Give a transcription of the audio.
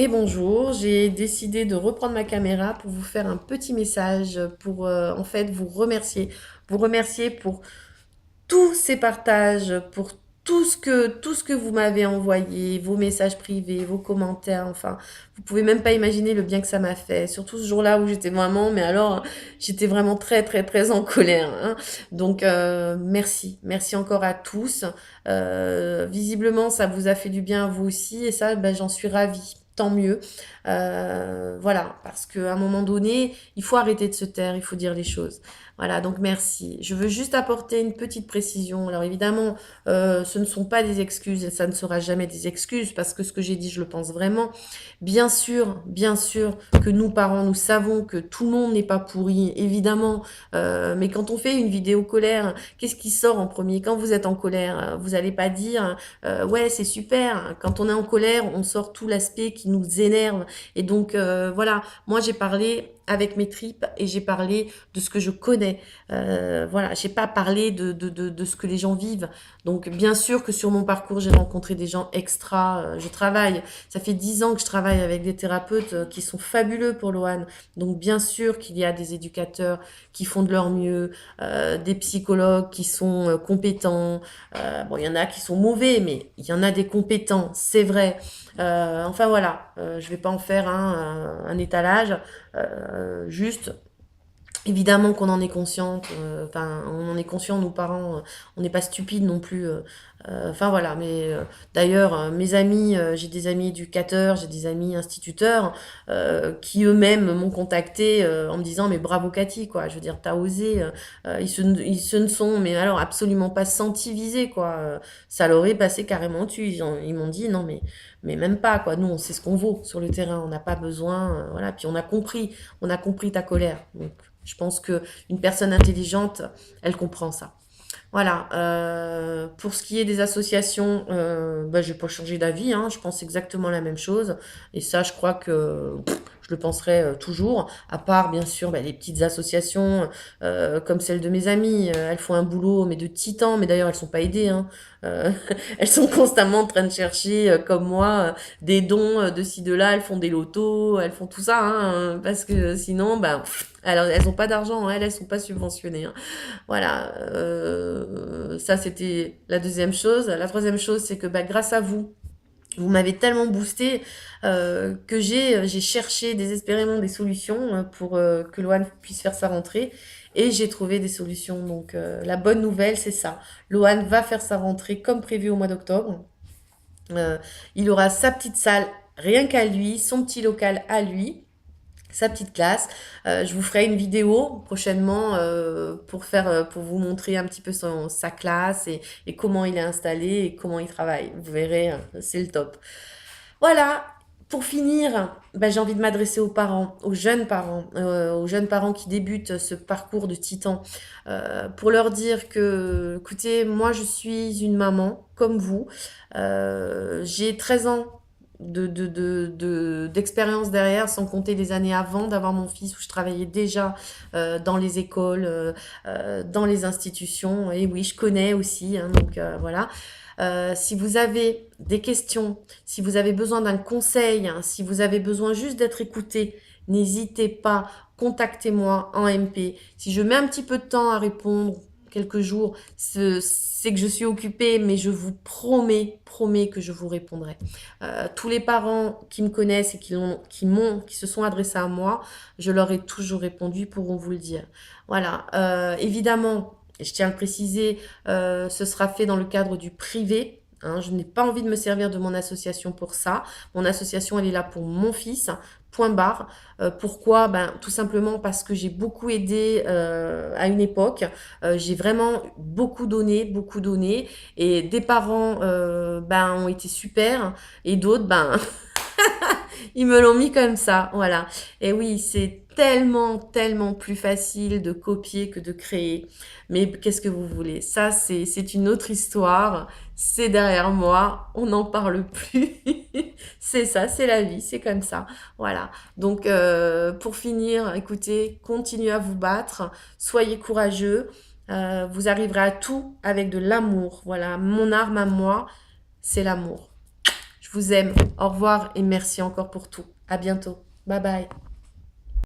Et bonjour, j'ai décidé de reprendre ma caméra pour vous faire un petit message pour en fait vous remercier. Vous remercier pour tous ces partages, pour tout ce que vous m'avez envoyé, vos messages privés, vos commentaires, enfin, vous pouvez même pas imaginer le bien que ça m'a fait. Surtout ce jour-là où j'étais vraiment, mais alors, j'étais vraiment très, très, très en colère, hein. Donc, merci. Merci encore à tous. Visiblement, ça vous a fait du bien à vous aussi, et ça, ben, j'en suis ravie. Tant mieux. Voilà, parce qu'à un moment donné, il faut arrêter de se taire, il faut dire les choses. Voilà, donc merci. Je veux juste apporter une petite précision. Alors évidemment, ce ne sont pas des excuses et ça ne sera jamais des excuses parce que ce que j'ai dit, je le pense vraiment. Bien sûr que nous, parents, nous savons que tout le monde n'est pas pourri, évidemment. Mais quand on fait une vidéo colère, qu'est-ce qui sort en premier? Quand vous êtes en colère, vous n'allez pas dire ouais, c'est super. Quand on est en colère, on sort tout l'aspect qui nous énerve. Et donc, voilà, moi j'ai parlé avec mes tripes et j'ai parlé de ce que je connais. Voilà, j'ai pas parlé de ce que les gens vivent. Donc, bien sûr que sur mon parcours, j'ai rencontré des gens extra. Je travaille, ça fait 10 ans que je travaille avec des thérapeutes qui sont fabuleux pour Loane. Donc, bien sûr qu'il y a des éducateurs qui font de leur mieux, des psychologues qui sont compétents. Bon, il y en a qui sont mauvais, mais il y en a des compétents, c'est vrai. Enfin voilà, je vais pas en faire un étalage. Juste, évidemment qu'on en est consciente, enfin, on en est conscient, nos parents, on n'est pas stupides non plus. Enfin voilà, mais d'ailleurs, mes amis, j'ai des amis éducateurs, j'ai des amis instituteurs qui eux-mêmes m'ont contacté en me disant mais bravo Cathy, quoi. Je veux dire, t'as osé. Ils se ne sont, mais alors absolument pas sentis visés, quoi. Ça leur est passé carrément dessus. Ils m'ont dit non mais même pas, quoi. Nous, on sait ce qu'on vaut sur le terrain, on n'a pas besoin, voilà. Puis on a compris ta colère. Donc, je pense que une personne intelligente, elle comprend ça. Voilà. Pour ce qui est des associations, bah, je n'ai pas changé d'avis, hein, je pense exactement la même chose. Et ça, je crois que je le penserai toujours. À part, bien sûr, bah, les petites associations comme celle de mes amies. Elles font un boulot, mais de titan. Mais d'ailleurs, elles sont pas aidées, hein. Euh, elles sont constamment en train de chercher, comme moi, des dons de ci, de là. Elles font des lotos, elles font tout ça, hein, parce que sinon, bah, alors, elles n'ont pas d'argent, hein, elles sont pas subventionnées, hein. Voilà, ça c'était la deuxième chose. La troisième chose, c'est que bah, grâce à vous, vous m'avez tellement boosté que j'ai cherché désespérément des solutions pour que Loane puisse faire sa rentrée. Et j'ai trouvé des solutions. Donc la bonne nouvelle, c'est ça. Loane va faire sa rentrée comme prévu au mois d'octobre. Euh, il aura sa petite salle rien qu'à lui, son petit local à lui, sa petite classe. Je vous ferai une vidéo prochainement pour vous montrer un petit peu sa classe et comment il est installé et comment il travaille. Vous verrez, c'est le top. Voilà. Pour finir, ben, j'ai envie de m'adresser aux jeunes parents qui débutent ce parcours de titan, pour leur dire que, écoutez, moi je suis une maman comme vous. J'ai 13 ans d'expérience derrière, sans compter les années avant d'avoir mon fils où je travaillais déjà dans les écoles, dans les institutions. Et oui, je connais aussi, hein, donc voilà. Si vous avez des questions, si vous avez besoin d'un conseil, hein, si vous avez besoin juste d'être écouté, n'hésitez pas, contactez-moi en MP. Si je mets un petit peu de temps à répondre, quelques jours, c'est que je suis occupée, mais je vous promets que je vous répondrai. Tous les parents qui me connaissent et qui se sont adressés à moi, je leur ai toujours répondu, pourront vous le dire. Voilà. Évidemment, je tiens à le préciser, ce sera fait dans le cadre du privé. Hein, je n'ai pas envie de me servir de mon association pour ça. Mon association, elle est là pour mon fils. Point barre. Pourquoi? Ben, tout simplement parce que j'ai beaucoup aidé à une époque. J'ai vraiment beaucoup donné, beaucoup donné. Et des parents ben, ont été super. Et d'autres, ben, ils me l'ont mis comme ça, voilà. Et oui, c'est tellement plus facile de copier que de créer. Mais qu'est-ce que vous voulez? Ça, c'est une autre histoire. C'est derrière moi. On n'en parle plus. C'est ça, c'est la vie, c'est comme ça. Voilà. Donc, pour finir, écoutez, continuez à vous battre. Soyez courageux. Vous arriverez à tout avec de l'amour. Voilà. Mon arme à moi, c'est l'amour. Je vous aime. Au revoir et merci encore pour tout. À bientôt. Bye bye.